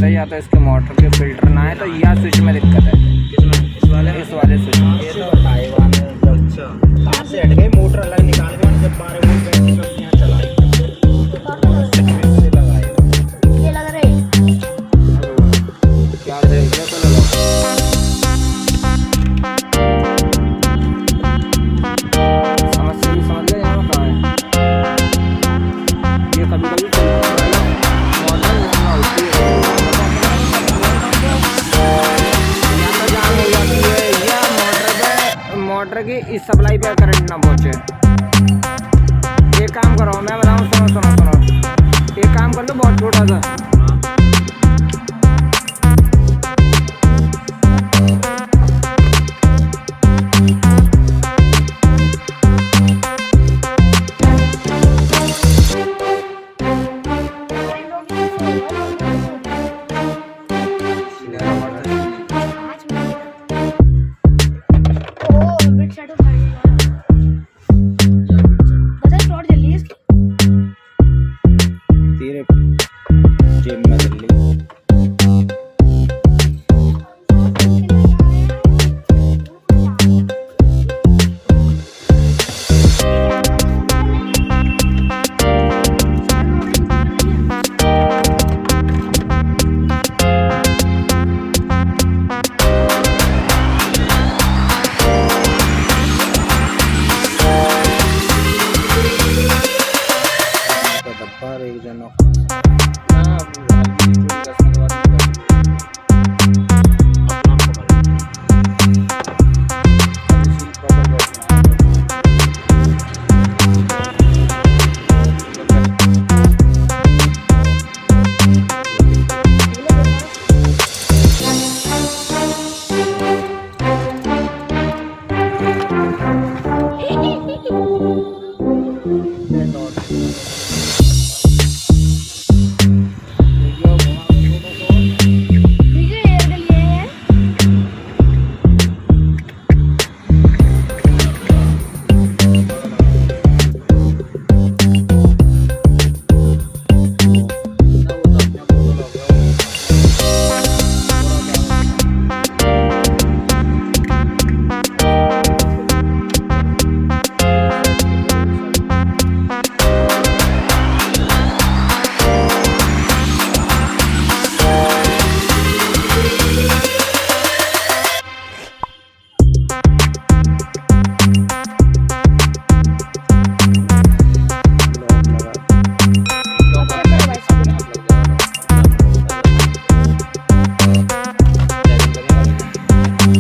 है, या तो इसके मोटर के फिल्टर ना है, तो या स्विच में दिक्कत है। इस वाले स्विच में। ये तो ताइवान में अच्छा कहाँ से हट गई, मोटर अलग निकाल के जब 12 वोल्ट बैटरी में यहाँ चलाई से लगाए ये लग रहे क्या देखिए तो लगा समझ गए यहाँ कहाँ है। ये कभी कभी मॉडल होती है, या तो जाम हो जाती है, या मोटर की इस सप्लाई पे